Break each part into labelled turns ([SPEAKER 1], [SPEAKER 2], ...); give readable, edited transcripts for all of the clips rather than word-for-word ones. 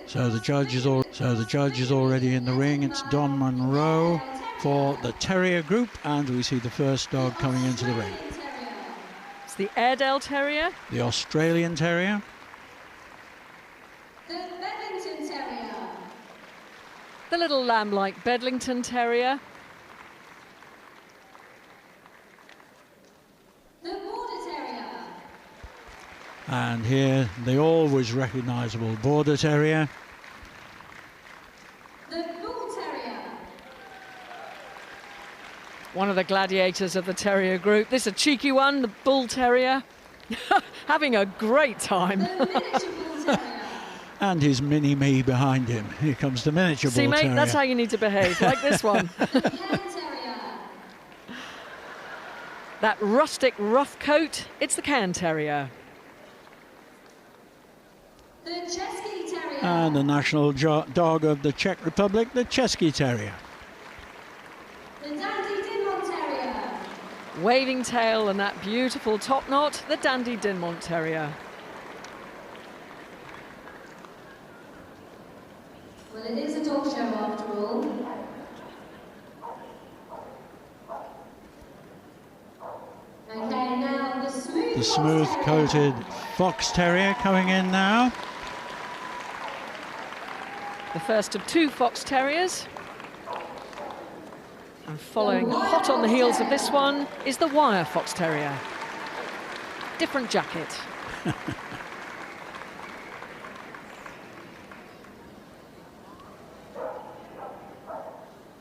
[SPEAKER 1] So the judge is already in the ring. It's Don Monroe for the Terrier Group, and we see the first dog coming into the ring.
[SPEAKER 2] It's the Airedale Terrier,
[SPEAKER 1] the Australian Terrier,
[SPEAKER 3] the Bedlington Terrier,
[SPEAKER 2] the little lamb-like Bedlington Terrier,
[SPEAKER 3] the Border Terrier,
[SPEAKER 1] and here the always recognisable Border Terrier,
[SPEAKER 3] the Bull Terrier,
[SPEAKER 2] one of the gladiators of the Terrier Group. This is a cheeky one, the Bull Terrier, having a great time.
[SPEAKER 3] the Miniature Bull Terrier,
[SPEAKER 1] and his mini-me behind him. Here comes the Miniature
[SPEAKER 2] See,
[SPEAKER 1] Bull
[SPEAKER 2] mate,
[SPEAKER 1] Terrier.
[SPEAKER 2] that's how you need to behave, like this one.
[SPEAKER 3] the Cairn Terrier,
[SPEAKER 2] That rustic rough coat, it's the Cairn Terrier.
[SPEAKER 3] the Cesky Terrier,
[SPEAKER 1] And the national dog of the Czech Republic, the Cesky Terrier.
[SPEAKER 3] the Dandie Dinmont Terrier,
[SPEAKER 2] Waving tail and that beautiful top knot, the Dandie Dinmont Terrier.
[SPEAKER 3] well, it is a dog show after all. Okay, now the
[SPEAKER 1] The smooth-coated Fox Terrier coming in now.
[SPEAKER 2] The first of two Fox Terriers. And following hot on the heels of this one is the Wire Fox Terrier. Different jacket.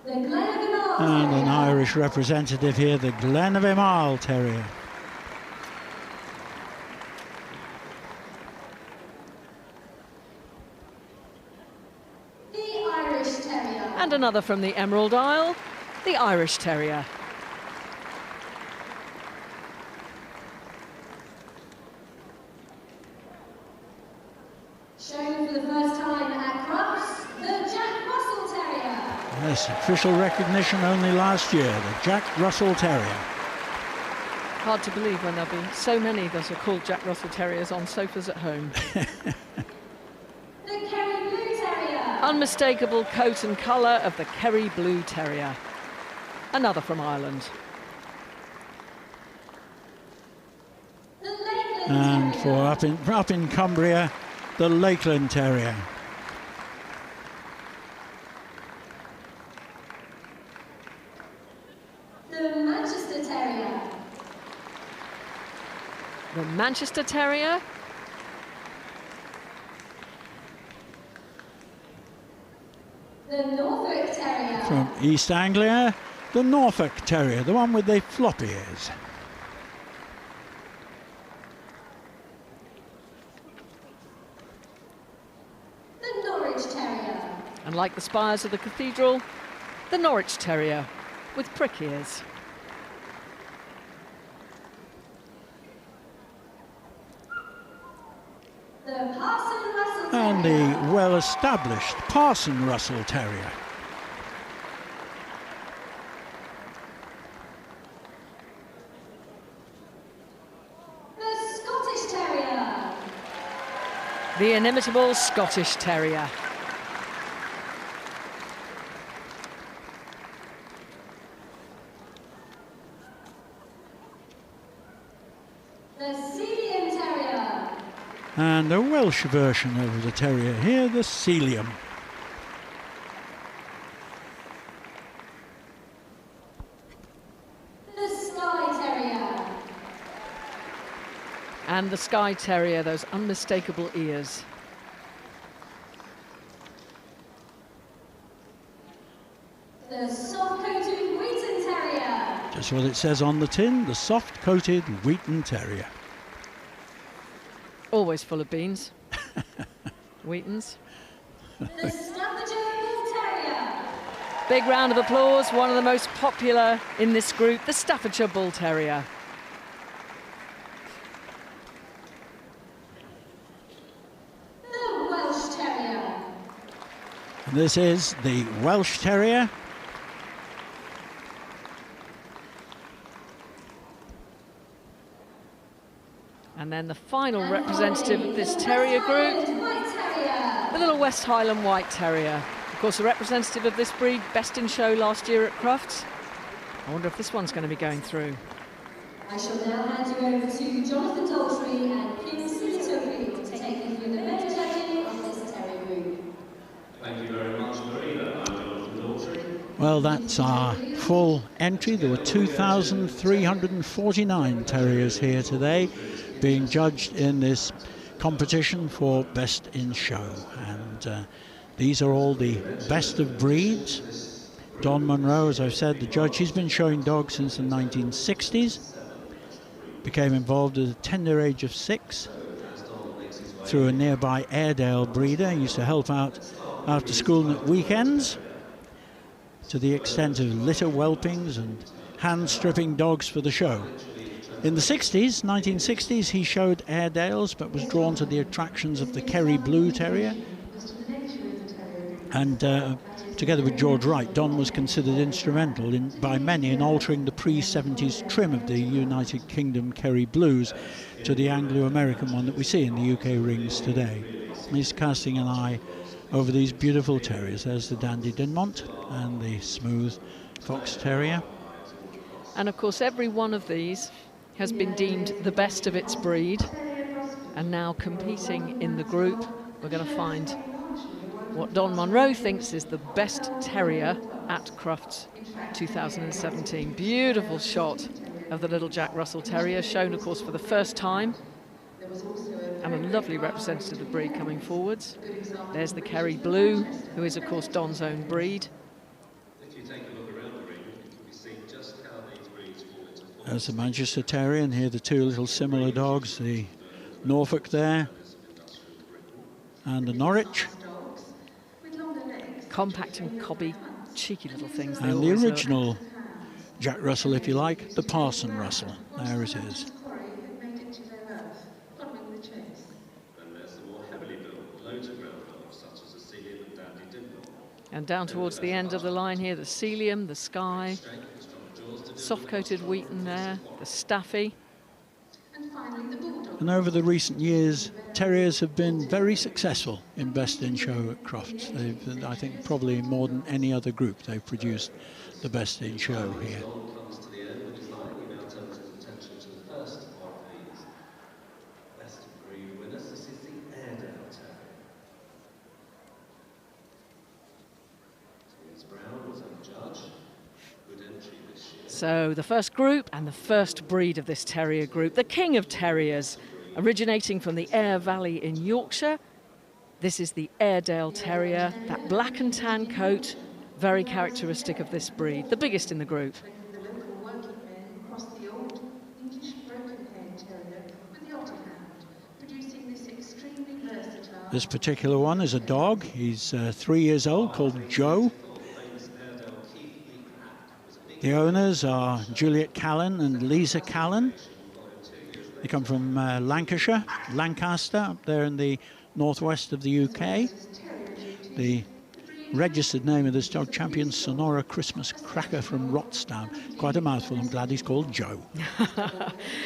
[SPEAKER 3] The Glen of Imaal
[SPEAKER 1] And an
[SPEAKER 3] Terrier,
[SPEAKER 1] Irish representative here, the Glen of Imaal Terrier.
[SPEAKER 3] the Irish Terrier,
[SPEAKER 2] And another from the Emerald Isle, the Irish Terrier.
[SPEAKER 3] shown for the first time at Crufts, the Jack Russell Terrier,
[SPEAKER 1] Yes, official recognition only last year, the Jack Russell Terrier.
[SPEAKER 2] Hard to believe when there'll be so many that are called Jack Russell Terriers on sofas at home.
[SPEAKER 3] the Kerry Blue Terrier,
[SPEAKER 2] Unmistakable coat and colour of the Kerry Blue Terrier. Another from Ireland.
[SPEAKER 3] the Lakeland
[SPEAKER 1] And
[SPEAKER 3] Terrier,
[SPEAKER 1] for up in Cumbria, the Lakeland Terrier.
[SPEAKER 3] the Manchester Terrier,
[SPEAKER 2] The Manchester Terrier,
[SPEAKER 3] the Norfolk Terrier,
[SPEAKER 1] From East Anglia, the Norfolk Terrier, the one with the floppy ears.
[SPEAKER 3] the Norwich Terrier,
[SPEAKER 2] and like the spires of the cathedral, the Norwich Terrier with prick ears.
[SPEAKER 3] the Parson Russell
[SPEAKER 1] And
[SPEAKER 3] Terrier,
[SPEAKER 1] the well-established Parson Russell Terrier.
[SPEAKER 3] the Scottish Terrier,
[SPEAKER 2] The inimitable Scottish Terrier.
[SPEAKER 3] the Sealyham Terrier,
[SPEAKER 1] And a Welsh version of the Terrier here, the Sealyham.
[SPEAKER 3] the Skye Terrier,
[SPEAKER 2] And the Skye Terrier, those unmistakable ears.
[SPEAKER 3] the soft-coated Wheaten Terrier,
[SPEAKER 1] Just what it says on the tin, the soft-coated Wheaten Terrier.
[SPEAKER 2] Always full of beans. Wheatens.
[SPEAKER 3] the Staffordshire Bull Terrier,
[SPEAKER 2] Big round of applause, one of the most popular in this group, the Staffordshire Bull Terrier.
[SPEAKER 3] the Welsh Terrier,
[SPEAKER 1] And this is the Welsh Terrier.
[SPEAKER 2] And then the final representative of this Terrier group,
[SPEAKER 3] White Terrier,
[SPEAKER 2] The little West Highland White Terrier. Of course, a representative of this breed, best in show last year at Crufts. I wonder if this one's going to be going through.
[SPEAKER 3] I shall now hand you over to Jonathan Daltrey and Kim Silitoku to take you through the better judging of this Terrier Group.
[SPEAKER 4] Thank you very much, Marina. I'm Jonathan Daltrey.
[SPEAKER 1] Well, that's our full entry. There were 2,349 terriers here today being judged in this competition for best in show. And these are all the best of breeds. Don Munro, as I've said, the judge, he's been showing dogs since the 1960s. Became involved at a tender age of 6 through a nearby Airedale breeder. He used to help out after school and at weekends, to the extent of litter whelpings and hand stripping dogs for the show. In the 60s, 1960s, he showed Airedales but was drawn to the attractions of the Kerry Blue Terrier. And together with George Wright, Don was considered instrumental by many in altering the pre-70s trim of the United Kingdom Kerry Blues to the Anglo-American one that we see in the UK rings today. He's casting an eye over these beautiful terriers. There's the Dandie Dinmont and the smooth Fox Terrier.
[SPEAKER 2] And of course, every one of these has been deemed the best of its breed. And now competing in the group, we're going to find what Don Munro thinks is the best terrier at Crufts 2017. Beautiful shot of the little Jack Russell Terrier, shown of course for the first time. And a lovely representative of the breed coming forwards. There's the Kerry Blue, who is of course Don's own breed.
[SPEAKER 4] If you take a look around the ring, you'll be seeing just how these breeds fall into form.
[SPEAKER 1] There's the Manchester Terrier, and here the two little similar dogs, the Norfolk there and the Norwich.
[SPEAKER 2] Compact and cobby, cheeky little things.
[SPEAKER 1] And the original Jack Russell, if you like, the Parson Russell. There it is.
[SPEAKER 4] And there's the more heavily built, low-to-ground dogs, such as the Sealyham and Dandie Dinmont.
[SPEAKER 2] And down towards the end of the line here, the Sealyham, the Skye, soft-coated Wheaten there, the Staffy.
[SPEAKER 1] And over the recent years, terriers have been very successful in best in show at Crufts. They've, I think, probably more than any other group, they've produced the best in show here.
[SPEAKER 4] Comes to the end of his line, he now turns his attention to the first of these best of breed winners. This is the Airedale Terrier. James Brown was our judge. Good entry this year.
[SPEAKER 2] So the first group and the first breed of this terrier group, the king of terriers, originating from the Ayr Valley in Yorkshire. This is the Airedale Terrier, that black and tan coat, very characteristic of this breed, the biggest in the group.
[SPEAKER 1] This particular one is a dog. He's 3 years old, called Joe. The owners are Juliet Callan and Lisa Callan. They come from Lancashire, Lancaster, up there in the northwest of the UK. The registered name of this dog, Champion SONORRA Christmas Cracker from RUSSTAM. Quite a mouthful. I'm glad he's called Joe.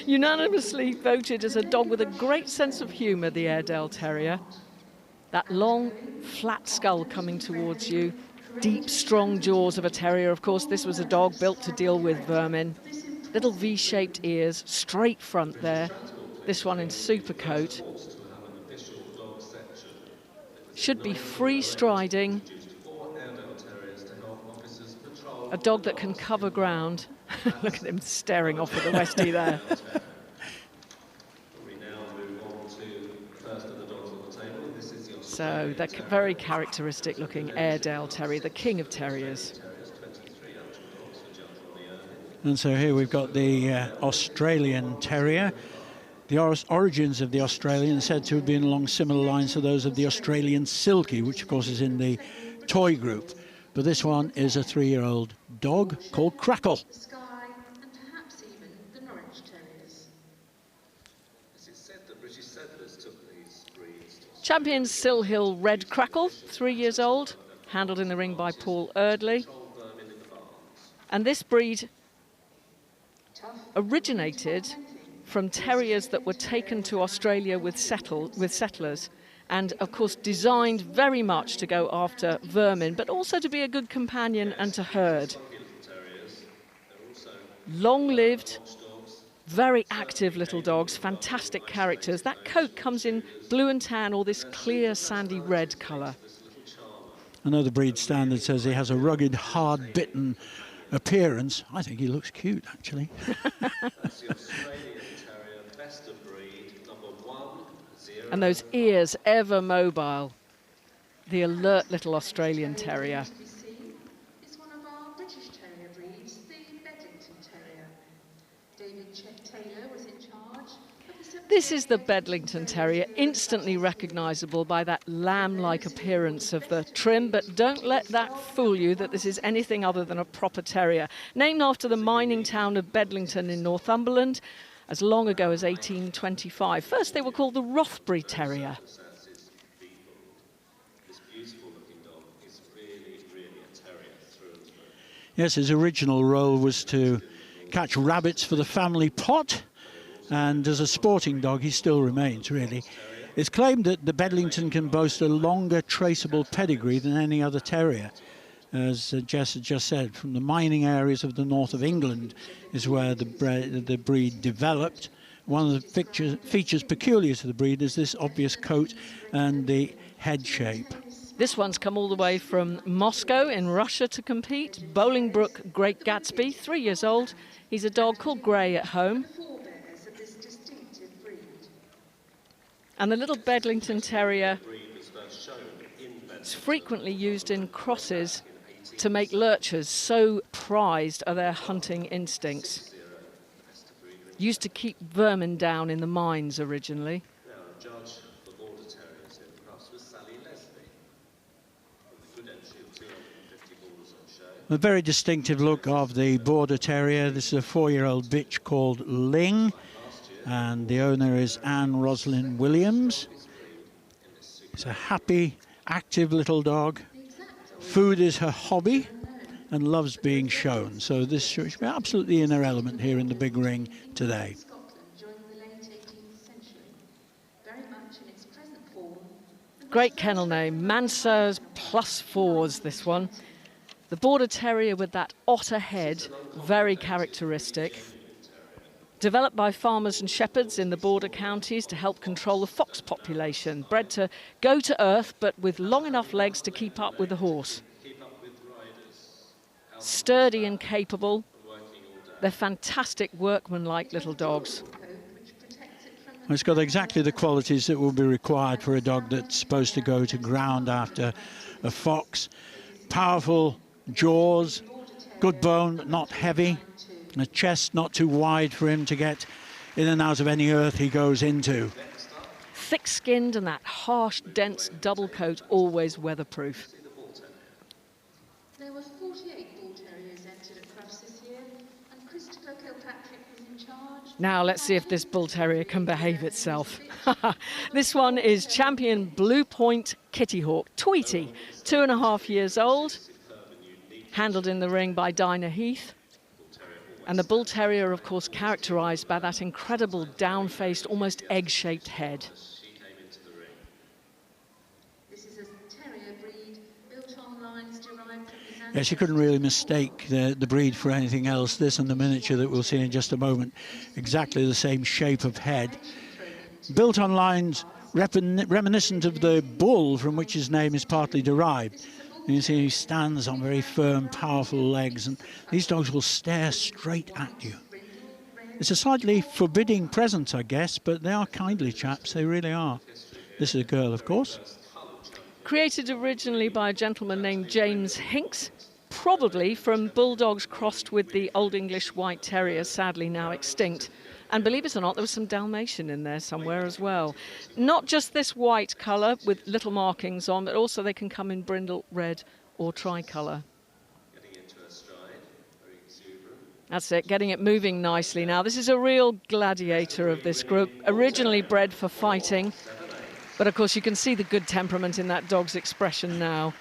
[SPEAKER 2] Unanimously voted as a dog with a great sense of humour, the Airedale Terrier. That long, flat skull coming towards you. Deep, strong jaws of a terrier. Of course, this was a dog built to deal with vermin. Little V-shaped ears, straight front there. This one in super coat. Should be free striding. A dog that can cover ground. Look at him staring off at the Westie there. So they're very characteristic looking Airedale Terrier, the king of terriers.
[SPEAKER 1] And so here we've got the Australian Terrier. The origins of the Australian said to have been along similar lines to those of the Australian Silky, which of course is in the toy group. But this one is a 3-year-old dog called Crackle.
[SPEAKER 3] Skye and perhaps even the Norwich Terriers.
[SPEAKER 4] Is it said that British settlers took these breeds?
[SPEAKER 2] Champion SILHILL Red Crackle, 3 years old, handled in the ring by Paul Eardley. And this breed originated from terriers that were taken to Australia with settlers and of course designed very much to go after vermin, but also to be a good companion and to herd. Long-lived, very active little dogs, fantastic characters. That coat comes in blue and tan or this clear sandy red colour.
[SPEAKER 1] I know the breed standard says he has a rugged, hard-bitten appearance. I think he looks cute, actually.
[SPEAKER 4] That's the Australian Terrier, best of breed, number 1,
[SPEAKER 2] And those ears ever mobile. The alert little Australian Terrier.
[SPEAKER 5] Is one of our British Terrier breeds, the Bedlington Terrier. David Taylor was in charge.
[SPEAKER 2] This is the Bedlington Terrier, instantly recognisable by that lamb-like appearance of the trim, but don't let that fool you that this is anything other than a proper terrier. Named after the mining town of Bedlington in Northumberland, as long ago as 1825. First they were called the Rothbury Terrier.
[SPEAKER 4] This beautiful looking dog is really, really a terrier through and through.
[SPEAKER 1] Yes, his original role was to catch rabbits for the family pot, and as a sporting dog he still remains, really. It's claimed that the Bedlington can boast a longer traceable pedigree than any other terrier. As Jess had just said, from the mining areas of the north of England is where the breed developed. One of the features peculiar to the breed is this obvious coat and the head shape.
[SPEAKER 2] This one's come all the way from Moscow in Russia to compete. Bolingbrook Great Gatsby, 3 years old. He's a dog called Grey at home. And the little Bedlington Terrier is frequently used in crosses to make lurchers, so prized are their hunting instincts. Used to keep vermin down in the mines originally.
[SPEAKER 4] Now, a judge for Border Terriers in Crufts was Sally Leslie, with a good entry of 250 balls on show.
[SPEAKER 1] A very distinctive look of the Border Terrier. This is a 4-year-old bitch called Ling, and the owner is Anne Roslyn Williams. It's a happy, active little dog. Food is her hobby and loves being shown. So this should be absolutely in her element here in the big ring today.
[SPEAKER 2] Great kennel name, Mansers +4s, this one. The Border Terrier with that otter head, very characteristic. Developed by farmers and shepherds in the border counties to help control the fox population. Bred to go to earth, but with long enough legs to keep up with the horse. Sturdy and capable. They're fantastic workmanlike little dogs.
[SPEAKER 1] It's got exactly the qualities that will be required for a dog that's supposed to go to ground after a fox. Powerful jaws, good bone, not heavy. A chest not too wide for him to get in and out of any earth he goes into.
[SPEAKER 2] Thick-skinned and that harsh, dense double coat, always weatherproof.
[SPEAKER 5] There were 48 Bull Terriers entered at Crufts this year, and Christopher Kilpatrick was in charge.
[SPEAKER 2] Now let's see if this Bull Terrier can behave itself. This one is champion BLUEPOINT KITTIHAWK, Tweety, 2.5 years old, handled in the ring by Dinah Heath. And the Bull Terrier, of course, characterised by that incredible down-faced, almost egg-shaped head.
[SPEAKER 5] This is a terrier breed built on lines derived from the
[SPEAKER 1] Yes, you couldn't really mistake the breed for anything else. This and the miniature that we'll see in just a moment, exactly the same shape of head. Built on lines reminiscent of the bull from which his name is partly derived. And you see he stands on very firm, powerful legs, and these dogs will stare straight at you. It's a slightly forbidding presence, I guess, but they are kindly chaps, they really are. This is a girl, of course.
[SPEAKER 2] Created originally by a gentleman named James Hinks, probably from bulldogs crossed with the Old English White Terrier, sadly now extinct. And believe it or not, there was some Dalmatian in there somewhere as well. Not just this white colour with little markings on, but also they can come in brindle red or tricolour.
[SPEAKER 4] Getting into her stride, very exuberant.
[SPEAKER 2] That's it, getting it moving nicely now. This is a real gladiator of this group, originally bred for fighting. But of course you can see the good temperament in that dog's expression now.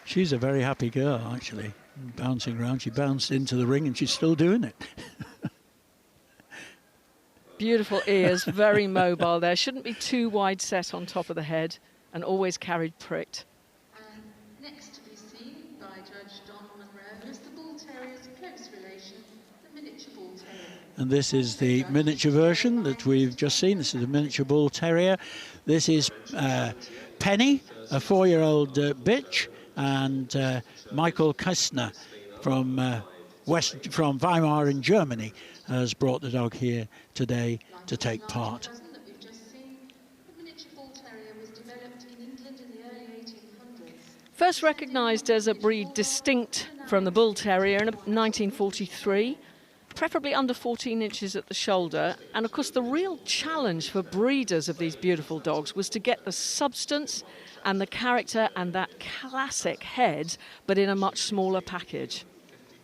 [SPEAKER 1] She's a very happy girl, actually. Bouncing around, she bounced into the ring and she's still doing it.
[SPEAKER 2] Beautiful ears, very mobile there. Shouldn't be too wide set on top of the head. and always carried pricked.
[SPEAKER 5] And next to be seen by Judge Don Munro is the Bull Terrier's close relation, the miniature Bull Terrier.
[SPEAKER 1] And this is the miniature version that we've just seen. This is the miniature Bull Terrier. This is Penny, a 4-year-old bitch, and Michael Kastner from Weimar in Germany has brought the dog here today to take part.
[SPEAKER 2] First recognised as a breed distinct from the Bull Terrier in 1943, preferably under 14 inches at the shoulder. And of course the real challenge for breeders of these beautiful dogs was to get the substance and the character and that classic head, but in a much smaller package.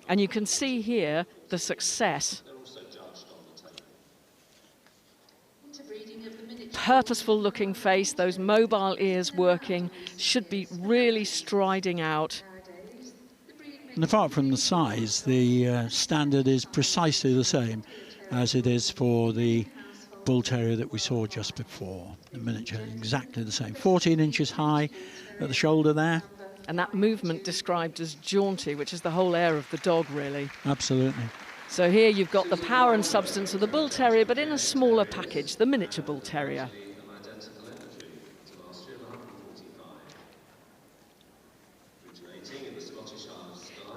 [SPEAKER 2] And you can see here the success. Purposeful looking face, those mobile ears working, should be really striding out.
[SPEAKER 1] And apart from the size, the standard is precisely the same as it is for the Bull Terrier that we saw just before. The miniature is exactly the same. 14 inches high at the shoulder there.
[SPEAKER 2] And that movement described as jaunty, which is the whole air of the dog, really.
[SPEAKER 1] Absolutely.
[SPEAKER 2] So here you've got the power and substance of the Bull Terrier, but in a smaller package, the miniature Bull Terrier.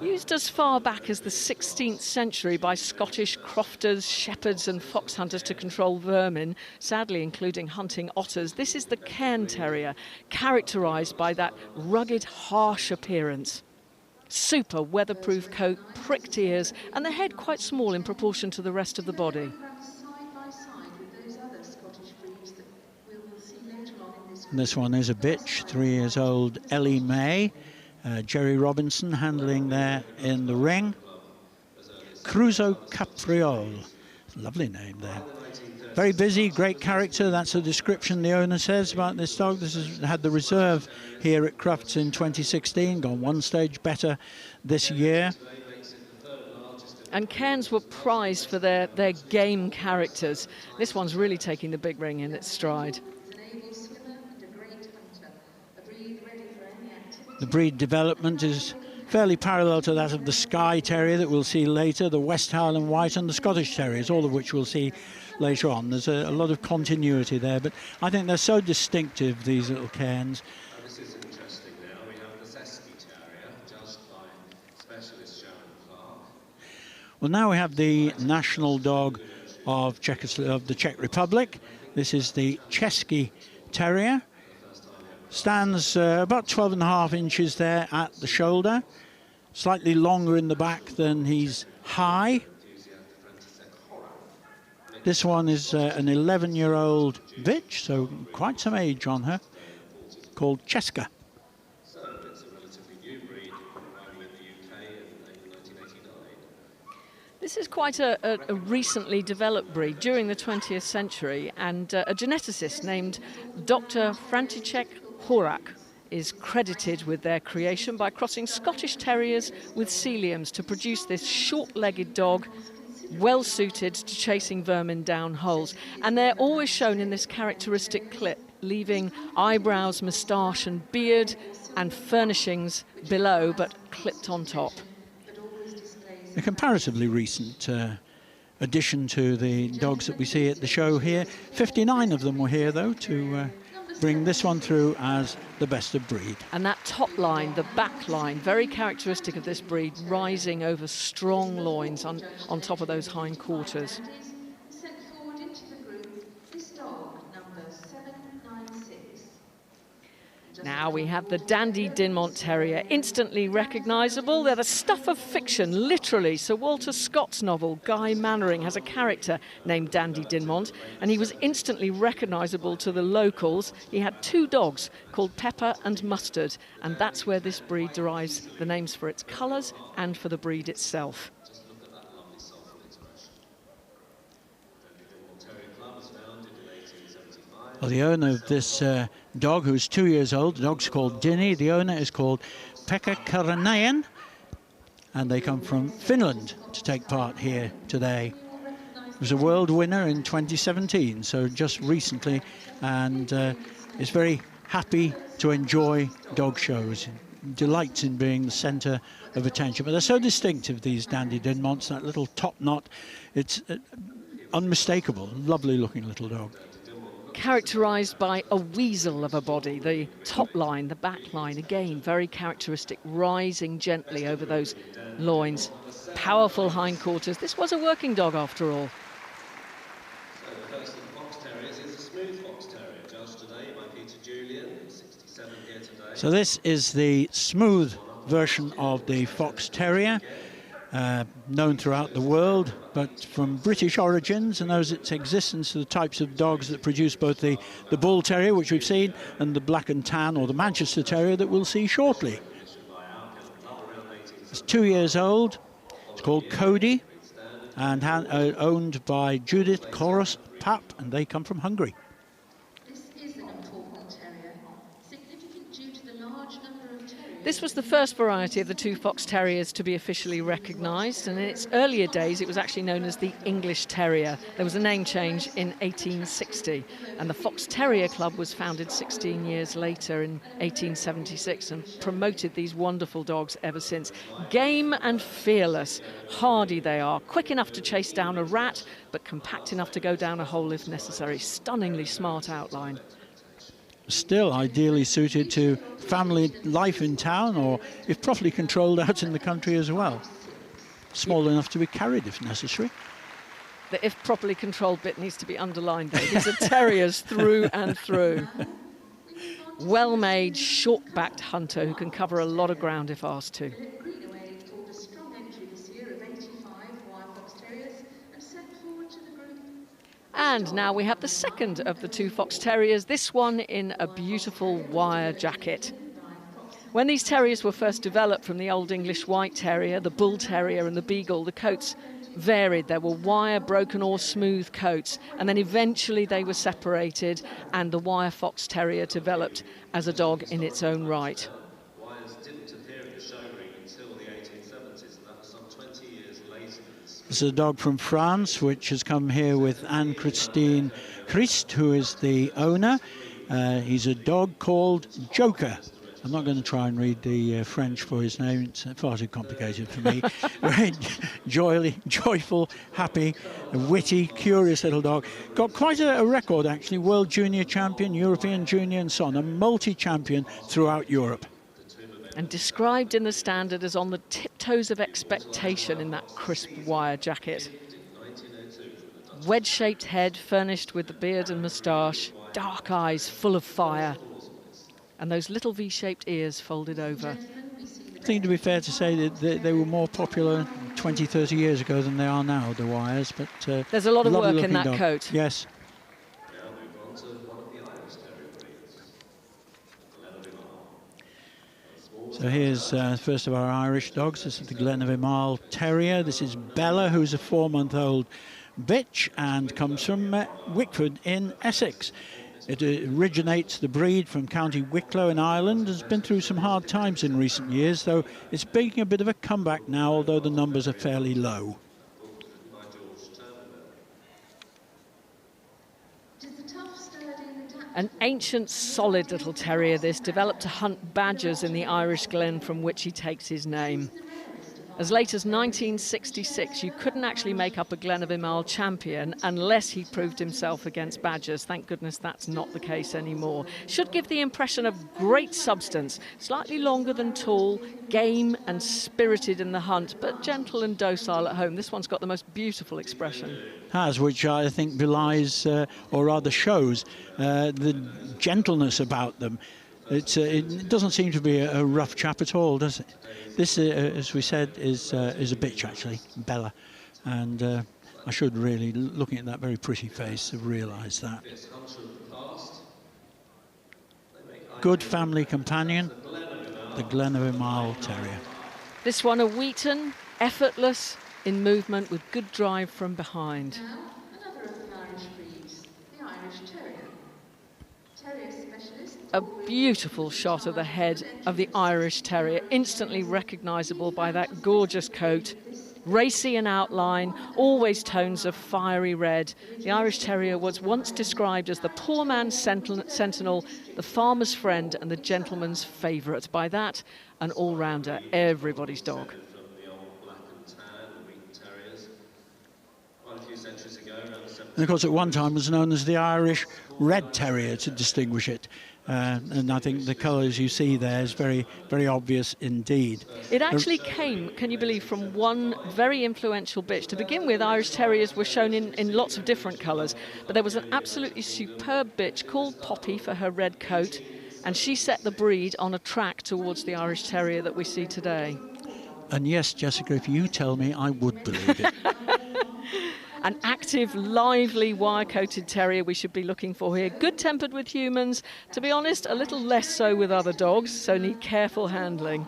[SPEAKER 2] Used as far back as the 16th century by Scottish crofters, shepherds and fox hunters to control vermin, sadly including hunting otters, this is the Cairn Terrier, characterised by that rugged, harsh appearance. Super weatherproof coat, pricked ears, and the head quite small in proportion to the rest of the body.
[SPEAKER 1] And this one is a bitch, 3 years old, Ellie May. Jerry Robinson handling there in the ring. CRUZO Capriole, lovely name there. Very busy, great character. That's a description the owner says about this dog. This has had the reserve here at Crufts in 2016, gone one stage better this year.
[SPEAKER 2] And Cairns were prized for their game characters. This one's really taking the big ring in its stride. The breed development is fairly parallel to that of the Skye Terrier that we'll see later, the West Highland White and the Scottish Terriers, all of which we'll see later on. There's a lot of continuity there, but I think they're so distinctive, these little Cairns.
[SPEAKER 4] This is interesting now. We have the Cesky Terrier, judged by specialist Sharon Clark.
[SPEAKER 1] Well, now we have the national dog of the Czech Republic. This is the Cesky Terrier. Stands about 12.5 inches there at the shoulder, slightly longer in the back than he's high. This one is an 11-year-old bitch, so quite some age on her, called Cesky.
[SPEAKER 4] So it's a relatively new breed, arriving in the UK in 1989.
[SPEAKER 2] This is quite a recently developed breed during the 20th century, and a geneticist named Dr. František Horak is credited with their creation by crossing Scottish Terriers with Sealyhams to produce this short-legged dog, well suited to chasing vermin down holes. And they're always shown in this characteristic clip, leaving eyebrows, moustache and beard and furnishings below, but clipped on top.
[SPEAKER 1] A comparatively recent addition to the dogs that we see at the show here. 59 of them were here, though, to bring this one through as the best of breed.
[SPEAKER 2] And that top line, the back line, very characteristic of this breed, rising over strong loins on top of those hind quarters.
[SPEAKER 5] Sent forward into the group, this dog, number 796.
[SPEAKER 2] Now we have the Dandie Dinmont Terrier, instantly recognisable. They're the stuff of fiction, literally. Sir Walter Scott's novel, Guy Mannering, has a character named Dandie Dinmont, and he was instantly recognisable to the locals. He had 2 dogs called Pepper and Mustard, and that's where this breed derives the names for its colours and for the breed itself.
[SPEAKER 4] Just look at that lovely soulful expression. The Terrier Club was founded in 1875.
[SPEAKER 1] Well, the owner of this dog, who's 2 years old, the dog's called Dinny. The owner is called Pekka Karanainen, and they come from Finland to take part here today. It was a world winner in 2017, so just recently, and is very happy to enjoy dog shows, delights in being the centre of attention. But they're so distinctive, these Dandie Dinmonts, that little top knot. It's unmistakable, lovely looking little dog.
[SPEAKER 2] Characterised by a weasel of a body, the top line, the back line, again, very characteristic, rising gently over those loins. Powerful hindquarters. This was a working dog after all.
[SPEAKER 4] So the first of the Fox Terriers is a smooth Fox Terrier, judged today by Peter Julian, 67 here today.
[SPEAKER 1] So this is the smooth version of the Fox Terrier, known throughout the world, but from British origins, and owes its existence to the types of dogs that produce both the Bull Terrier, which we've seen, and the Black and Tan, or the Manchester Terrier, that we'll see shortly. It's 2 years old. It's called Cody, and owned by Judith Chorus Pap, and they come from Hungary.
[SPEAKER 5] This is an important terrier, significant due to the large number of terriers.
[SPEAKER 2] This was the first variety of the two Fox Terriers to be officially recognised, and in its earlier days it was actually known as the English Terrier. There was a name change in 1860, and the Fox Terrier Club was founded 16 years later in 1876 and promoted these wonderful dogs ever since. Game and fearless, hardy they are, quick enough to chase down a rat, but compact enough to go down a hole if necessary. Stunningly smart outline.
[SPEAKER 1] Still ideally suited to family life in town, or if properly controlled, out in the country as well. Small enough to be carried if necessary.
[SPEAKER 2] The if properly controlled bit needs to be underlined though. These are terriers through and through. Well-made, short-backed hunter who can cover a lot of ground if asked to.
[SPEAKER 5] Greenaway scored a strong entry this year of 85 wire Fox Terriers and sent forward to the group.
[SPEAKER 2] And now we have the second of the two Fox Terriers, this one in a beautiful wire jacket. When these terriers were first developed from the Old English White Terrier, the Bull Terrier and the Beagle, the coats varied. There were wire, broken or smooth coats, and then eventually they were separated and the wire Fox Terrier developed as a dog in its own right.
[SPEAKER 4] Wires didn't appear in the show ring until the 1870s, and that was some 20 years later.
[SPEAKER 1] This is a dog from France, which has come here with Anne-Christine Christ, who is the owner. He's a dog called Joker. I'm not going to try and read the French for his name. It's far too complicated for me. Very joyful, happy, witty, curious little dog. Got quite a record, actually. World Junior Champion, European Junior and so on. A multi-champion throughout Europe.
[SPEAKER 2] And described in the standard as on the tiptoes of expectation in that crisp wire jacket. Wedge-shaped head furnished with the beard and moustache, dark eyes full of fire, and those little V-shaped ears folded over.
[SPEAKER 1] I think to be fair to say that they were more popular 20, 30 years ago than they are now, the wires. But
[SPEAKER 2] there's a lot of work in that coat.
[SPEAKER 1] Yes.
[SPEAKER 4] Now move on to one of the Irish Terrier breeds, the Glen of Imaal.
[SPEAKER 1] So here's first of our Irish dogs. This is the Glen of Imaal Terrier. This is Bella, who's a 4-month-old bitch and comes from Wickford in Essex. It originates, the breed, from County Wicklow in Ireland. Has been through some hard times in recent years, though it's making a bit of a comeback now, although the numbers are fairly low.
[SPEAKER 2] An ancient, solid little terrier, this, developed to hunt badgers in the Irish Glen from which he takes his name. As late as 1966, you couldn't actually make up a Glen of Imaal champion unless he proved himself against badgers. Thank goodness that's not the case anymore. Should give the impression of great substance, slightly longer than tall, game and spirited in the hunt, but gentle and docile at home. This one's got the most beautiful expression.
[SPEAKER 1] Has, which I think belies, or rather shows, the gentleness about them. It doesn't seem to be a rough chap at all, does it? This, as we said, is a bitch, actually, Bella. And I should really, looking at that very pretty face, have realised that. Good family companion, the Glen of Imaal Terrier.
[SPEAKER 2] This one a Wheaten, effortless in movement with good drive from behind.
[SPEAKER 5] Now, another of the Irish breeds, the Irish Terrier. Terrier specialist.
[SPEAKER 2] A beautiful shot of the head of the Irish Terrier, instantly recognisable by that gorgeous coat. Racy in outline, always tones of fiery red. The Irish Terrier was once described as the poor man's sentinel, the farmer's friend and the gentleman's favourite. By that, an all-rounder, everybody's dog.
[SPEAKER 4] From the old black and tan, the Wheaten Terriers. Quite a few centuries ago, around the
[SPEAKER 1] And of course, at one time was known as the Irish Red Terrier to distinguish it. And I think the colours you see there is very, very obvious indeed.
[SPEAKER 2] It actually came, can you believe, from one very influential bitch. To begin with, Irish Terriers were shown in lots of different colours, but there was an absolutely superb bitch called Poppy for her red coat, and she set the breed on a track towards the Irish Terrier that we see today.
[SPEAKER 1] And yes, Jessica, if you tell me, I would believe it.
[SPEAKER 2] An active, lively, wire-coated terrier we should be looking for here. Good-tempered with humans. To be honest, a little less so with other dogs, so need careful handling.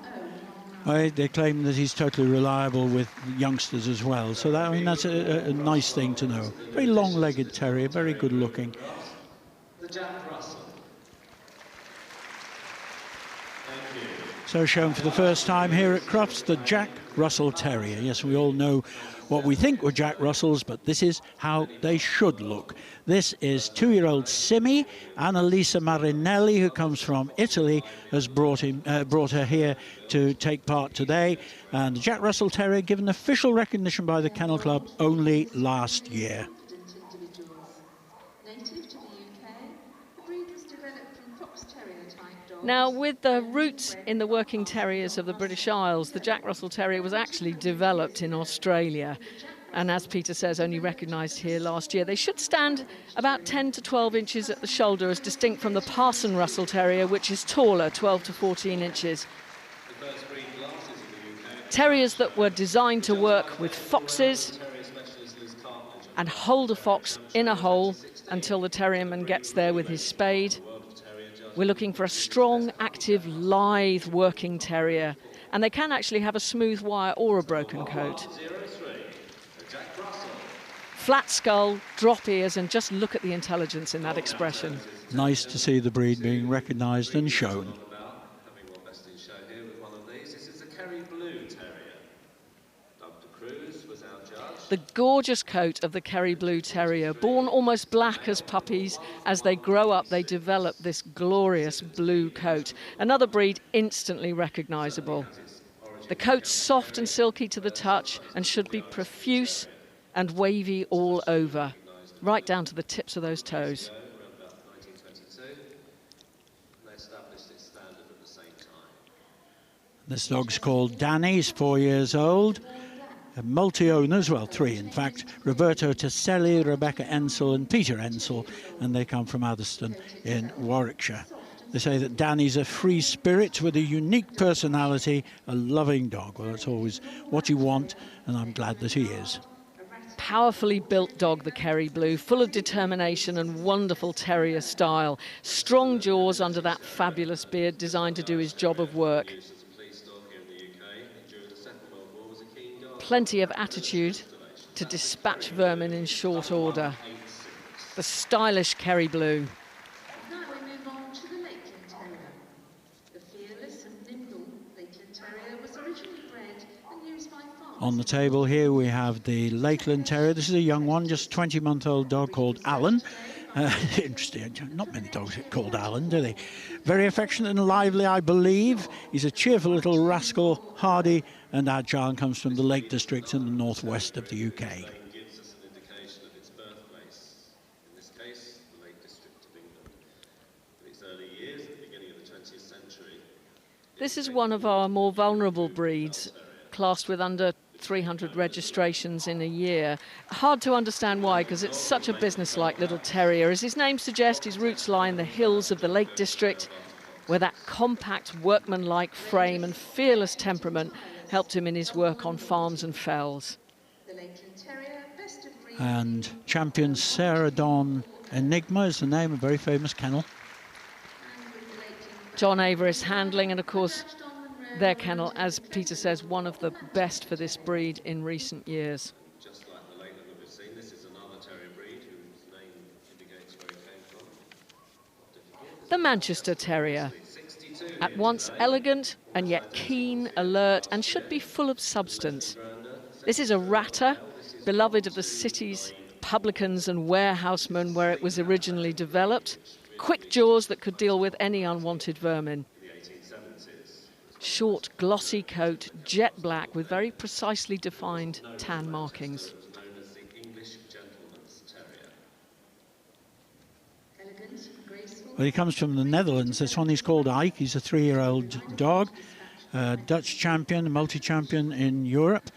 [SPEAKER 1] They claim that he's totally reliable with youngsters as well. So that, I mean, that's a nice thing to know. Very long-legged terrier, very good-looking.
[SPEAKER 4] The Jack Russell. Thank you.
[SPEAKER 1] So shown for the first time here at Crufts, the Jack Russell Terrier. Yes, we all know what we think were Jack Russells, but this is how they should look. This is 2-year-old Simi. Annalisa Marinelli, who comes from Italy, has brought her here to take part today. And the Jack Russell Terrier given official recognition by the Kennel Club only last year.
[SPEAKER 5] Native to the UK, the breed was developed from Fox Terrier type dogs.
[SPEAKER 2] Now, with the roots in the working terriers of the British Isles, the Jack Russell Terrier was actually developed in Australia. And as Peter says, only recognised here last year. They should stand about 10 to 12 inches at the shoulder, as distinct from the Parson Russell Terrier, which is taller, 12 to 14 inches.
[SPEAKER 4] The first breed glasses in the UK.
[SPEAKER 2] Terriers that were designed to work with foxes and hold a fox in a hole until the terrierman gets there with his spade. We're looking for a strong, active, lithe working terrier. And they can actually have a smooth wire or a broken coat. Flat skull, drop ears, and just look at the intelligence in that expression.
[SPEAKER 1] Nice to see the breed being recognised and shown.
[SPEAKER 4] Having one best in show here with one of these. This is the Kerry Blue Terrier. Dr. Cruz was our judge.
[SPEAKER 2] The gorgeous coat of the Kerry Blue Terrier, born almost black as puppies, as they grow up, they develop this glorious blue coat. Another breed instantly recognisable. The coat's soft and silky to the touch and should be profuse and wavy all over, right down to the tips of those toes.
[SPEAKER 4] Around about 1922. They established its standard at the same time.
[SPEAKER 1] This dog's called Danny, he's 4 years old. Multi-owners, well, 3 in fact, Roberto Tesselli, Rebecca Ensel and Peter Ensel, and they come from Addiston in Warwickshire. They say that Danny's a free spirit with a unique personality, a loving dog. Well, that's always what you want, and I'm glad that he is.
[SPEAKER 2] Powerfully built dog, the Kerry Blue, full of determination and wonderful terrier style. Strong jaws under that fabulous beard, designed to do his job of work. Plenty of attitude to dispatch vermin in short order. The stylish Kerry Blue.
[SPEAKER 5] Now we move on to the Lakeland Terrier. The fearless and nimble Lakeland Terrier was originally bred and used by farmers.
[SPEAKER 1] On the table here we have the Lakeland Terrier. This is a young one, just 20-month-old dog called Alan. Interesting, not many dogs get called Alan, do they? Very affectionate and lively, I believe. He's a cheerful little rascal, hardy and agile, and comes from the Lake District in the northwest of the UK.
[SPEAKER 4] Gives us an indication of its birthplace. In this case, the Lake District of England. In its early years, at the beginning of the 20th century.
[SPEAKER 2] This is one of our more vulnerable breeds, classed with under 300 registrations in a year. Hard to understand why, because it's such a businesslike little terrier. As his name suggests, his roots lie in the hills of the Lake District, where that compact, workmanlike frame and fearless temperament helped him in his work on farms and fells.
[SPEAKER 5] The Lakeland Terrier, best of breed.
[SPEAKER 1] And champion Sarah Dawn Enigma is the name, a very famous kennel.
[SPEAKER 2] John Averis handling, and of course their kennel, as Peter says, one of the best for this breed in recent years.
[SPEAKER 4] Just like the Lakeland that we've seen, this is another terrier breed whose name indicates where it came from.
[SPEAKER 2] The Manchester Terrier, at once elegant and yet keen, alert, and should be full of substance. This is a ratter, beloved of the city's publicans and warehousemen where it was originally developed. Quick jaws that could deal with any unwanted vermin. Short, glossy coat, jet black with very precisely defined tan markings.
[SPEAKER 1] Well, he comes from the Netherlands. This one is called Ike. He's a 3-year-old dog, Dutch champion, multi-champion in Europe.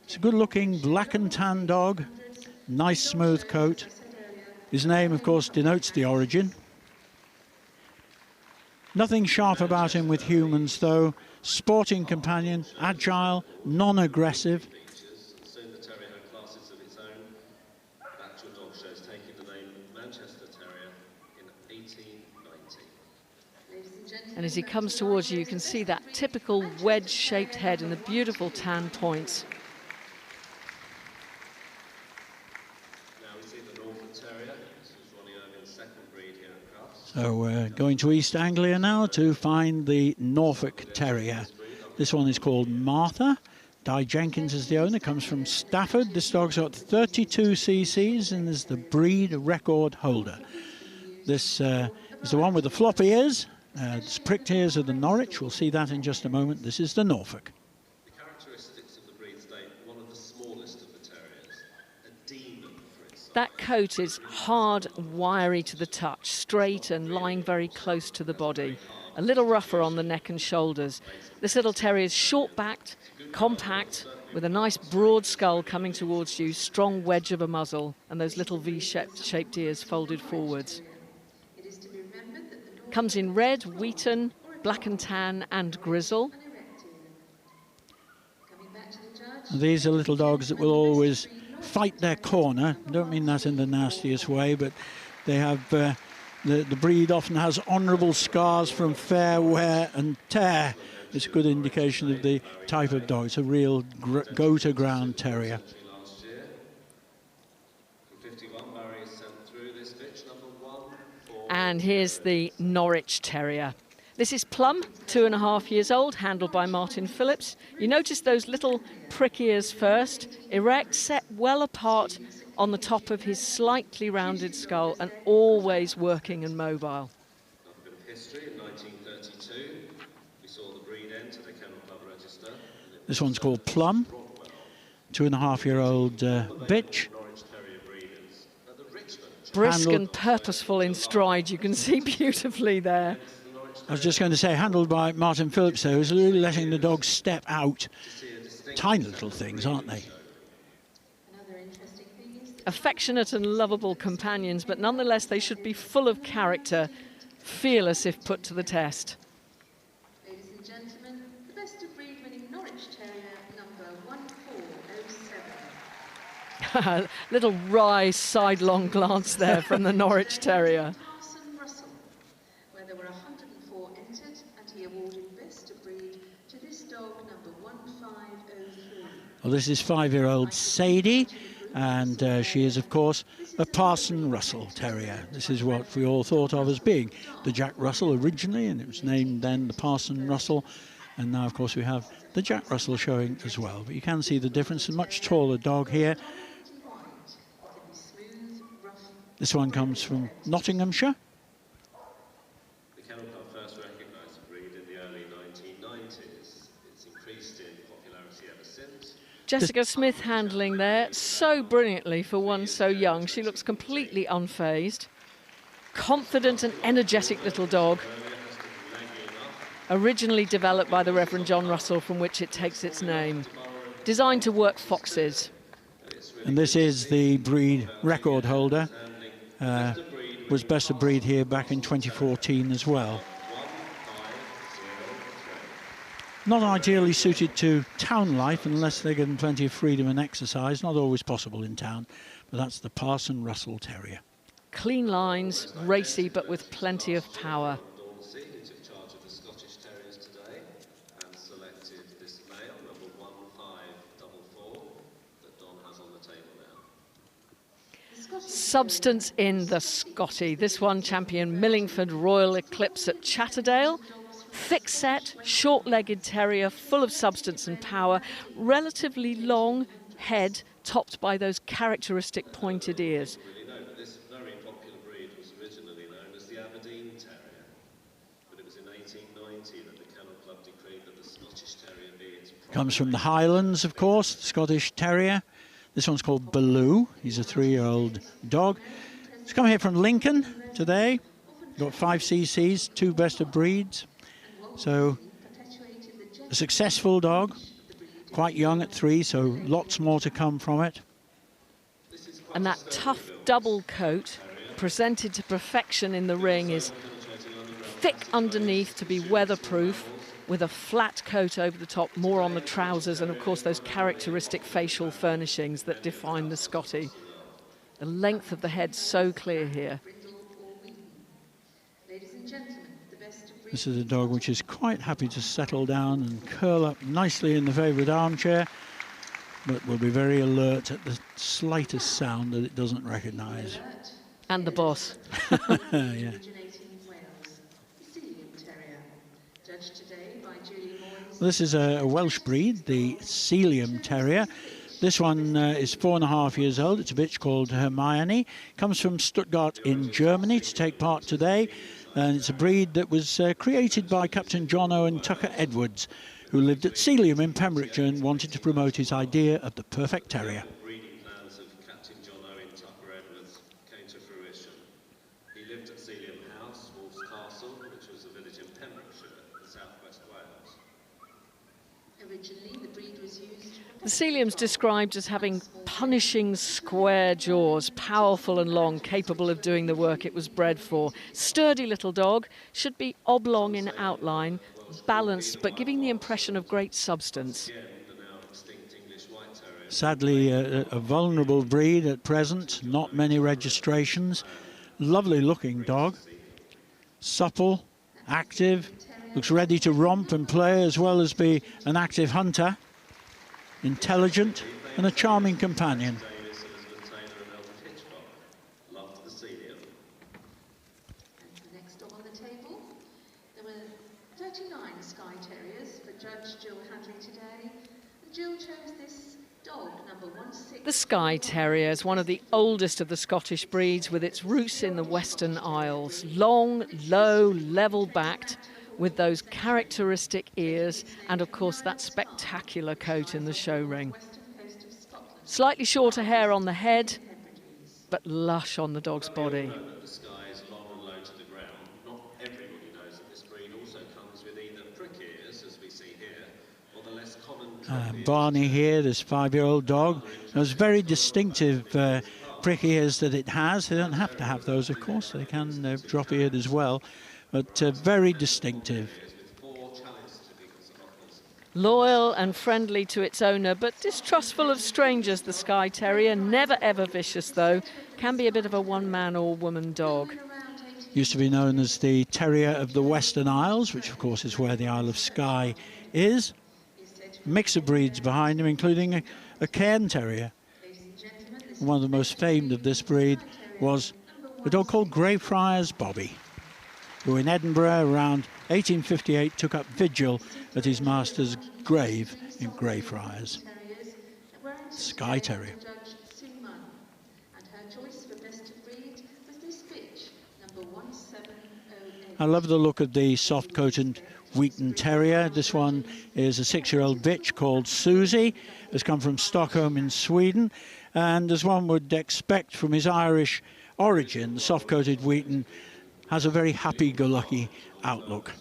[SPEAKER 1] It's a good-looking black and tan dog, nice smooth coat. His name, of course, denotes the origin. Nothing sharp about him with humans, though. Sporting companion, agile, non-aggressive.
[SPEAKER 4] Soon the terrier had classes of its own. The actual dog show has taken the name Manchester Terrier in 1890.
[SPEAKER 2] And as he comes towards you, you can see that typical wedge-shaped head and the beautiful tan points.
[SPEAKER 4] Now we see the Norfolk Terrier. This was Ronnie Irvin's second breed here at Crufts.
[SPEAKER 1] So we're going to East Anglia now to find the Norfolk Terrier. This one is called Martha. Di Jenkins is the owner, comes from Stafford. This dog's got 32 cc's and is the breed record holder. This is the one with the flop ears. The pricked ears of the Norwich. We'll see that in just a moment. This is the Norfolk.
[SPEAKER 4] The characteristics of the breed state, one of the smallest of the terriers, a demon for its size.
[SPEAKER 2] That coat is hard, wiry to the touch, straight and lying very close to the body. A little rougher on the neck and shoulders. This little terrier is short-backed, compact, with a nice broad skull coming towards you, strong wedge of a muzzle, and those little V-shaped ears folded forwards. Comes in red, Wheaten, black and tan, and grizzle.
[SPEAKER 1] These are little dogs that will always fight their corner. I don't mean that in the nastiest way, but they have the breed often has honourable scars from fair wear and tear. It's a good indication of the type of dog. It's a real go-to-ground terrier.
[SPEAKER 4] Last year, from 51 barriers sent through this pitch, number 1, 4.
[SPEAKER 2] And here's the Norwich Terrier. This is Plum, 2.5 years old, handled by Martin Phillips. You notice those little prick ears first, erect, set well apart on the top of his slightly rounded skull, and always working and mobile.
[SPEAKER 4] Another bit of history. In 1932, we saw the breed enter the Kennel Club register.
[SPEAKER 1] This one's called Plum, 2.5-year-old bitch.
[SPEAKER 4] Norwich Terrier breeders at the Richmond.
[SPEAKER 2] Brisk and purposeful in stride, you can see beautifully there.
[SPEAKER 1] I was just going to say, handled by Martin Phillips, though, is really letting the dog step out. Tiny little things, aren't they?
[SPEAKER 2] Affectionate and lovable companions, but nonetheless they should be full of character, fearless if put to the test.
[SPEAKER 5] Ladies and gentlemen, the best of breed winning Norwich Terrier, number 1407.
[SPEAKER 2] Little wry sidelong glance there from the Norwich Terrier.
[SPEAKER 5] Parson Russell, where there were 104 entered, and he awarded best of breed to this dog, number 1503.
[SPEAKER 1] Well, this is 5-year-old Sadie, and she is, of course, a Parson Russell Terrier. This is what we all thought of as being the Jack Russell originally, and it was named then the Parson Russell. And now, of course, we have the Jack Russell showing as well. But you can see the difference. A much taller dog here. This one comes from Nottinghamshire.
[SPEAKER 4] The Kennel Club first recognised the breed in the early 1990s. It's increased in popularity ever since.
[SPEAKER 2] Jessica Smith handling there so brilliantly for one so young. She looks completely unfazed. Confident and energetic little dog. Originally developed by the Reverend John Russell, from which it takes its name. Designed to work foxes.
[SPEAKER 1] And this is the breed record holder. Was best of breed here back in 2014 as well. Not ideally suited to town life unless they're given plenty of freedom and exercise. Not always possible in town, but that's the Parson Russell Terrier.
[SPEAKER 2] Clean lines, racy, but with plenty of power.
[SPEAKER 4] Who took charge of the Scottish Terriers today and selected this male, number 1544, that Don has on the table now.
[SPEAKER 2] Substance in the Scotty. This one champion Millingford Royal Eclipse at Chatterdale. thick-set, short-legged terrier, full of substance and power, relatively long head topped by those characteristic pointed ears.
[SPEAKER 4] Really know, but this very popular breed was originally known as the Airedale Terrier, but it was in 1890 that the Kennel Club decreed that the Scottish Terrier be its
[SPEAKER 1] Comes from the Highlands, of course, the Scottish Terrier. This one's called Baloo. He's a 3-year-old dog. He's come here from Lincoln today. Got 5 CCs, 2 best of breeds. So a successful dog, quite young at 3, so lots more to come from it.
[SPEAKER 2] And that tough double coat, presented to perfection in the ring, is thick underneath to be weatherproof, with a flat coat over the top, more on the trousers, and of course those characteristic facial furnishings that define the Scottie. The length of the head so clear here.
[SPEAKER 1] This is a dog which is quite happy to settle down and curl up nicely in the favourite armchair, but will be very alert at the slightest sound that it doesn't recognise.
[SPEAKER 2] And the boss.
[SPEAKER 1] Yeah. This is a Welsh breed, the Sealyham Terrier. This one is 4.5 years old. It's a bitch called Hermione. Comes from Stuttgart in Germany to take part today. And it's a breed that was created by Captain John Owen Tucker Edwards, who lived at Sealyham in Pembrokeshire and wanted to promote his idea of the perfect terrier.
[SPEAKER 4] breeding plans of Captain John Owen Tucker Edwards came to fruition. He lived at Sealyham House, Wolf's Castle, which was a village in Pembrokeshire, in southwest Wales.
[SPEAKER 5] Originally, the breed was used.
[SPEAKER 2] The Sealyham's described as having punishing square jaws, powerful and long, capable of doing the work it was bred for. Sturdy little dog, should be oblong in outline, balanced but giving the impression of great substance.
[SPEAKER 1] Sadly, a vulnerable breed at present, not many registrations. Lovely looking dog, supple, active, looks ready to romp and play as well as be an active hunter. Intelligent and a charming companion.
[SPEAKER 5] Next dog on the table, there were 39 Skye Terriers for Judge Jill Hadley today. Jill chose this dog, number 16.
[SPEAKER 2] The Skye Terrier is one of the oldest of the Scottish breeds, with its roots in the Western Isles. Long, low, level-backed, with those characteristic ears and of course that spectacular coat in the show ring. Slightly shorter hair on the head, but lush on the dog's body.
[SPEAKER 4] The Skye is long and low to the ground. Not everybody knows that this breed also comes with either prick ears, as we see here, or the less common
[SPEAKER 1] Barney here, this 5-year-old dog, those very distinctive prick ears that it has. They don't have to have those, of course. They can drop-eared as well. But very distinctive.
[SPEAKER 2] Loyal and friendly to its owner, but distrustful of strangers, the Skye Terrier. Never ever vicious, though. Can be a bit of a one-man or woman dog.
[SPEAKER 1] Used to be known as the Terrier of the Western Isles, which of course is where the Isle of Skye is. Mix of breeds behind him, including a Cairn Terrier. One of the most famed of this breed was a dog called Greyfriars Bobby, who in Edinburgh around 1858 took up vigil at his master's grave in Greyfriars. Skye Terrier. I love the look of the soft-coated Wheaten Terrier. This one is a 6-year-old bitch called Susie. Has come from Stockholm in Sweden, and as one would expect from his Irish origin, the soft-coated Wheaten has a very happy-go-lucky outlook.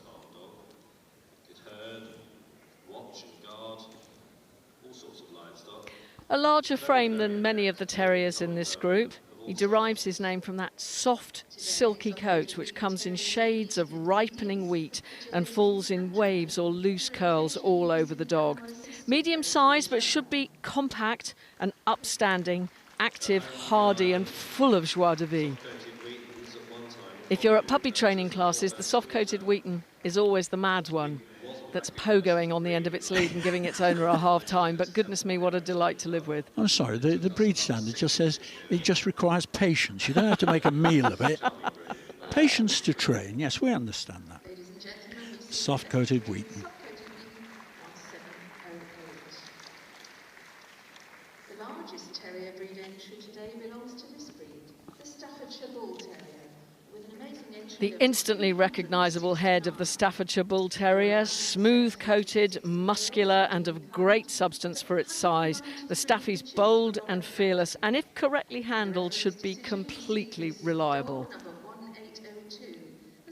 [SPEAKER 2] A larger frame than many of the terriers in this group. He derives his name from that soft, silky coat which comes in shades of ripening wheat and falls in waves or loose curls all over the dog. Medium size, but should be compact and upstanding, active, hardy and full of joie de vivre. If you're at puppy training classes, the soft-coated Wheaten is always the mad one that's pogoing on the end of its lead and giving its owner a hard time, but goodness me, what a delight to live with.
[SPEAKER 1] I'm sorry, the breed standard just says it just requires patience. You don't have to make a meal of it. Patience to train, yes, we understand that. soft-coated Wheaten.
[SPEAKER 5] The largest terrier breed entry today belongs to this breed, the Staffordshire Bull Terrier, with an amazing entry.
[SPEAKER 2] The instantly recognisable head of the Staffordshire Bull Terrier, smooth-coated, muscular and of great substance for its size. The Staffy's bold and fearless, and if correctly handled, should be completely reliable.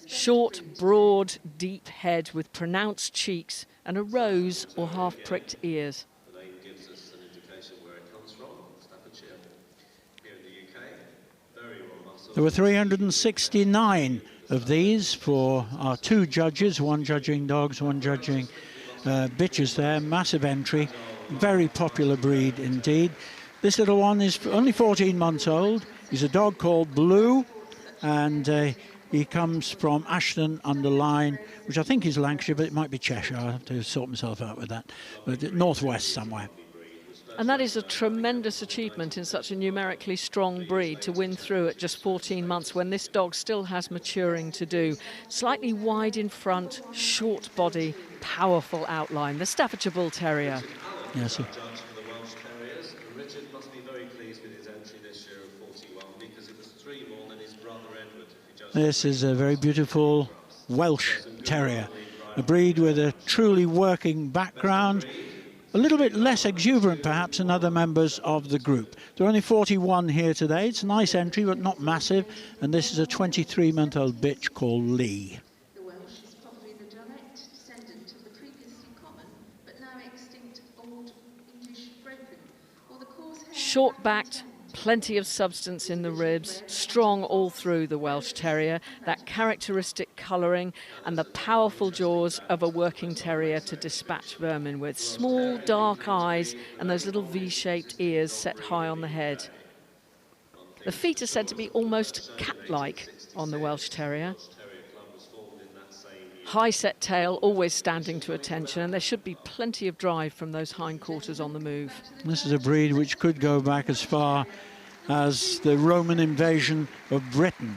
[SPEAKER 2] Short, broad, deep head with pronounced cheeks and a rose or half-pricked ears.
[SPEAKER 4] The name gives us an indication where it comes from, Staffordshire. Here in the UK, very well muscled.
[SPEAKER 1] There were 369 of these for our two judges, one judging dogs, one judging bitches there. Massive entry, very popular breed indeed. This little one is only 14 months old. He's a dog called Blue, and he comes from Ashton-under-Lyne, which I think is Lancashire, but it might be Cheshire. I'll have to sort myself out with that. But northwest somewhere.
[SPEAKER 2] And that is a tremendous achievement in such a numerically strong breed to win through at just 14 months when this dog still has maturing to do. Slightly wide in front, short body, powerful outline. The Staffordshire Bull Terrier.
[SPEAKER 1] Yes.
[SPEAKER 4] Judge for the Welsh Terriers. Richard must be very pleased with his entry this year of 41 because it was 3 more than his brother Edward.
[SPEAKER 1] This is a very beautiful Welsh Terrier, a breed with a truly working background, a little bit less exuberant perhaps than other members of the group. There are only 41 here today. It's a nice entry but not massive, and this is a 23-month-old bitch called Lee.
[SPEAKER 5] The Welsh is probably the direct descendant of the previously common but now extinct Old English Broken, or the coarse hair.
[SPEAKER 2] Short-backed, plenty of substance in the ribs, strong all through the Welsh Terrier, that characteristic colouring and the powerful jaws of a working terrier to dispatch vermin with. Small, dark eyes and those little V-shaped ears set high on the head. The feet are said to be almost cat-like on the Welsh Terrier. High-set tail, always standing to attention, and there should be plenty of drive from those hindquarters on the move.
[SPEAKER 1] This is a breed which could go back as far as the Roman invasion of Britain,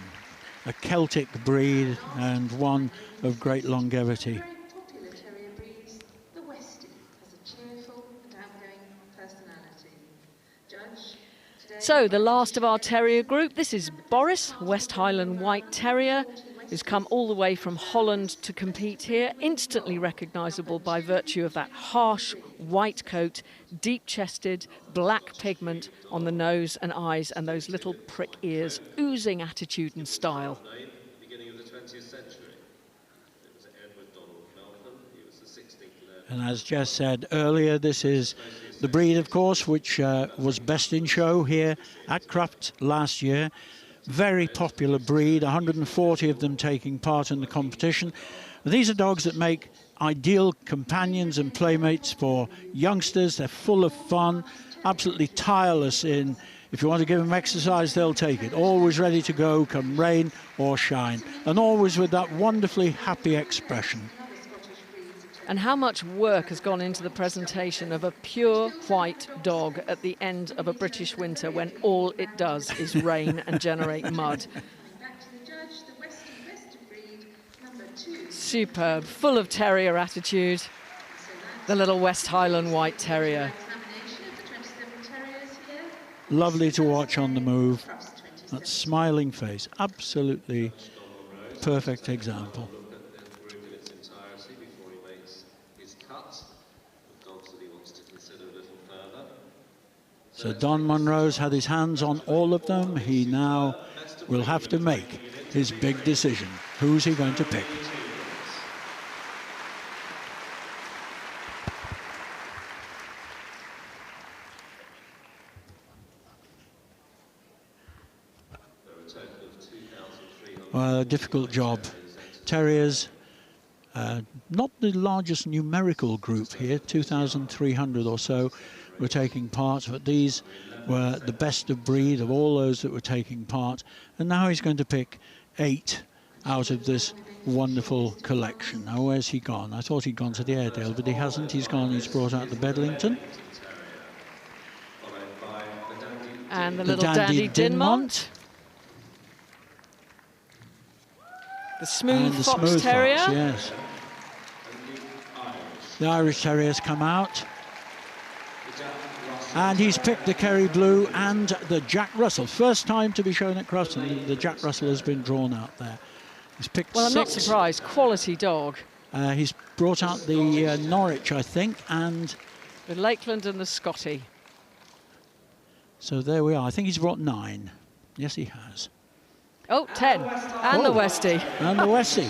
[SPEAKER 1] a Celtic breed and one of great longevity.
[SPEAKER 5] Very popular terrier breeds, the Westie has a cheerful and outgoing personality. Judge today.
[SPEAKER 2] So the last of our terrier group, this is Boris, West Highland White Terrier, who's come all the way from Holland to compete here, instantly recognisable by virtue of that harsh white coat, deep-chested, black pigment on the nose and eyes, and those little prick ears, oozing attitude and style.
[SPEAKER 4] Beginning of the 20th century. It was Edward Donald Melvin. He was the 16th there.
[SPEAKER 1] And as Jess said earlier, this is the breed, of course, which was best in show here at Crufts last year. Very popular breed, 140 of them taking part in the competition. These are dogs that make ideal companions and playmates for youngsters. They're full of fun, absolutely tireless in, if you want to give them exercise, they'll take it. Always ready to go, come rain or shine, and always with that wonderfully happy expression.
[SPEAKER 2] And how much work has gone into the presentation of a pure white dog at the end of a British winter when all it does is rain and generate mud.
[SPEAKER 5] Back to the judge, the Westie breed, number 2.
[SPEAKER 2] Superb, full of terrier attitude, the little West Highland White Terrier.
[SPEAKER 5] Examination of the 27 terriers here.
[SPEAKER 1] Lovely to watch on the move.
[SPEAKER 5] Crufts 27.
[SPEAKER 1] That smiling face, absolutely perfect example. So Don Munro's had his hands on all of them. He now will have to make his big decision. Who's he going to pick? Well, a difficult job. Terriers, not the largest numerical group here, 2,300 or so were taking part, but these were the best of breed of all those that were taking part. And now he's going to pick 8 out of this wonderful collection. Now, where's he gone? I thought he'd gone to the Airedale, but he hasn't. He's gone, he's brought out the Bedlington.
[SPEAKER 2] And the little Dandie Dinmont. The smooth Fox Terrier.
[SPEAKER 1] Fox, yes. The Irish Terrier's come out. And he's picked the Kerry Blue and the Jack Russell. First time to be shown at Crufts, and the Jack Russell has been drawn out there. He's picked
[SPEAKER 2] Well, I'm not
[SPEAKER 1] six.
[SPEAKER 2] surprised. Quality dog.
[SPEAKER 1] He's brought out the Norwich, I think, and...
[SPEAKER 2] The Lakeland and the Scotty.
[SPEAKER 1] So there we are. I think he's brought 9. Yes, he has.
[SPEAKER 2] Oh, 10. And the Westie.
[SPEAKER 1] And the Westie.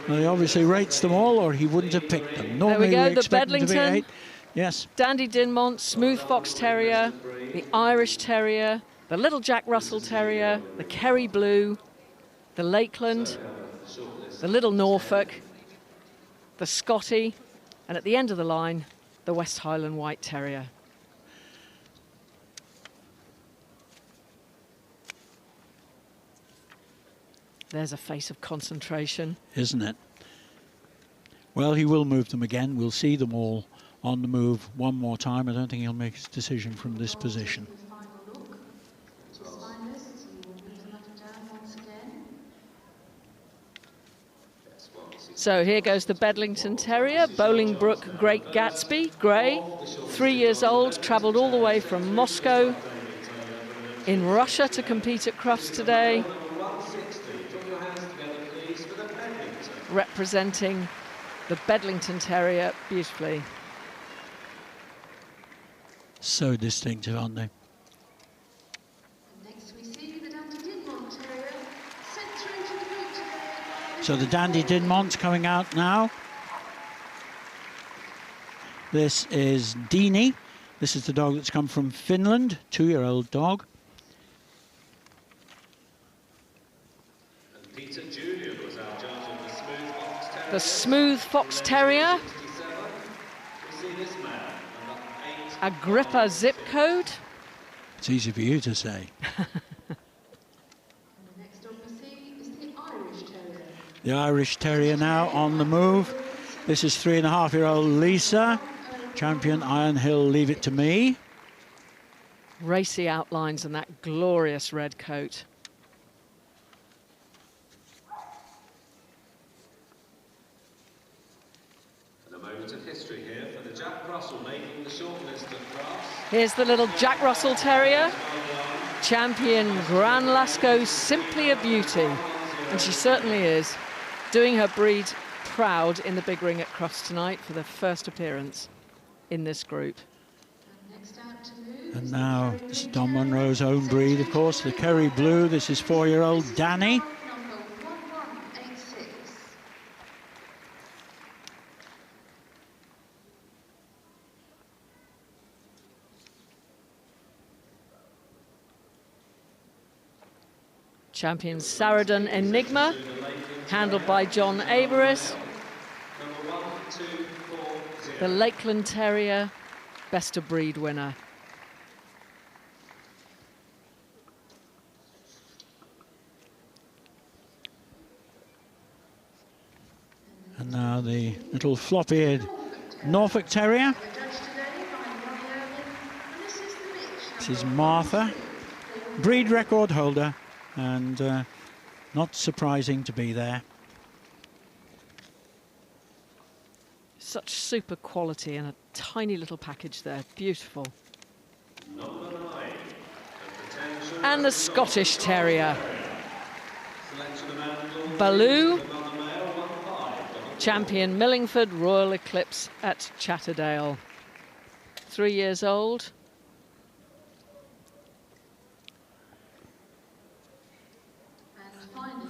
[SPEAKER 1] Well, he obviously rates them all, or he wouldn't have picked them. Normally
[SPEAKER 2] there we go, the
[SPEAKER 1] expect them to be
[SPEAKER 2] Bedlington.
[SPEAKER 1] 8. Yes.
[SPEAKER 2] Dandie Dinmont, Smooth Fox Terrier, the Irish Terrier, the Little Jack Russell Terrier, the Kerry Blue, the Lakeland, the Little Norfolk, the Scotty, and at the end of the line, the West Highland White Terrier. There's a face of concentration.
[SPEAKER 1] Isn't it? Well, he will move them again. We'll see them all on the move one more time. I don't think he'll make his decision from this position.
[SPEAKER 2] So here goes the Bedlington Terrier, Bolingbrook Great Gatsby, grey, 3 years old, travelled all the way from Moscow in Russia to compete at Crufts today, representing the Bedlington Terrier beautifully.
[SPEAKER 1] So distinctive, aren't they?
[SPEAKER 5] Next we see the Dandie Dinmont Terrier, centre into the group today.
[SPEAKER 1] So the Dandie Dinmont's coming out now. This is Deanie. This is the dog that's come from Finland, 2-year-old dog.
[SPEAKER 4] And Peter Julian was our judge of the Smooth Fox Terrier.
[SPEAKER 2] The Smooth Fox Terrier,
[SPEAKER 4] We see this man, number 8.
[SPEAKER 2] Agrippa zip code.
[SPEAKER 1] It's easy for you to say.
[SPEAKER 5] The next dog we see is the Irish Terrier.
[SPEAKER 1] The Irish Terrier now on the move. This is 3.5-year-old Lisa. Champion Iron Hill, Leave It to Me.
[SPEAKER 2] Racy outlines and that glorious red coat.
[SPEAKER 4] And a moment of history here for the Jack Russell making the shortlist at Crufts.
[SPEAKER 2] Here's the little Jack Russell Terrier. Champion Gran Lasco, simply a beauty. And she certainly is. Doing her breed proud in the big ring at Crufts tonight for the first appearance in this group.
[SPEAKER 5] Next out to move.
[SPEAKER 1] And now this is Don Munro's own breed, of course, the Kerry Blue. This is 4-year-old Danny.
[SPEAKER 5] Number 1186.
[SPEAKER 2] Champion Saradin Enigma, handled by John Averis.
[SPEAKER 4] Number 1240.
[SPEAKER 2] The Lakeland Terrier, best of breed winner.
[SPEAKER 1] And now the little flop-eared Norfolk Terrier. This is Martha, breed record holder, and not surprising to be there.
[SPEAKER 2] Such super quality and a tiny little package there, beautiful.
[SPEAKER 4] Number 9.
[SPEAKER 2] And the Scottish Terrier,
[SPEAKER 4] Selection of animals.
[SPEAKER 2] Baloo,
[SPEAKER 4] Another male, 1-5.
[SPEAKER 2] champion Millingford Royal Eclipse at Chatterdale. 3 years old.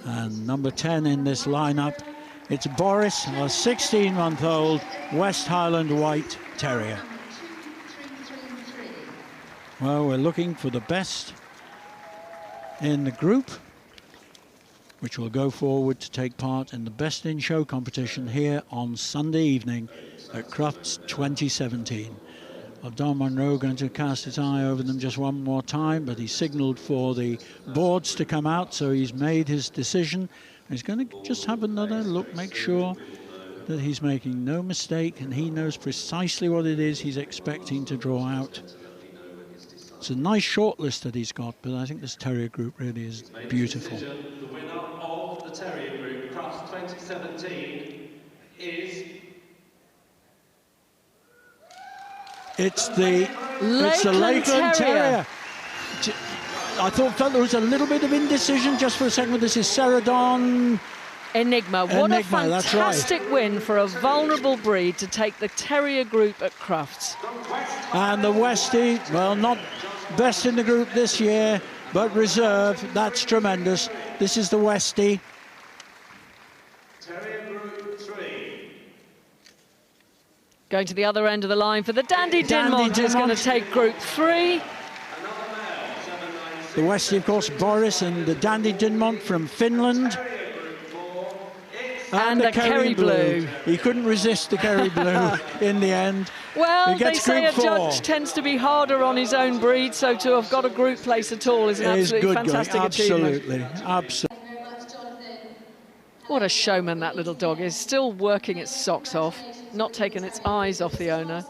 [SPEAKER 1] And number 10 in this lineup, it's Boris, a 16-month-old West Highland White Terrier.
[SPEAKER 5] 2333.
[SPEAKER 1] Well, we're looking for the best in the group, which will go forward to take part in the Best in Show competition here on Sunday evening at Crufts 2017. Well, Don Munro going to cast his eye over them just one more time, but he signalled for the boards to come out, so he's made his decision. He's going to just have another look, make sure that he's making no mistake, and he knows precisely what it is he's expecting to draw out. It's a nice short list that he's got, but I think this Terrier group really is beautiful.
[SPEAKER 4] The winner of the Terrier Group, Crufts 2017. 17 is...
[SPEAKER 1] It's the Lakeland Terrier. I felt there was a little bit of indecision just for a second, but this is Celadon
[SPEAKER 2] Enigma. What a
[SPEAKER 1] that's
[SPEAKER 2] fantastic
[SPEAKER 1] right.
[SPEAKER 2] win for a vulnerable breed to take the Terrier Group at Crufts.
[SPEAKER 1] And the Westie, well, not best in the group this year, but reserve. That's tremendous. This is the Westie.
[SPEAKER 4] Terrier Group 3.
[SPEAKER 2] Going to the other end of the line for the Dandie Dinmont, who's going to take Group 3.
[SPEAKER 1] The Westie, of course, Boris, and the Dandie Dinmont from Finland.
[SPEAKER 2] And the Kerry Blue.
[SPEAKER 1] He couldn't resist the Kerry Blue in the end.
[SPEAKER 2] Well,
[SPEAKER 1] he gets
[SPEAKER 2] they say a
[SPEAKER 1] Group 4.
[SPEAKER 2] judge tends to be harder on his own breed, so to have got a group place at all is an absolutely fantastic achievement.
[SPEAKER 1] Absolutely.
[SPEAKER 2] What a showman that little dog is, still working its socks off, not taking its eyes off the owner.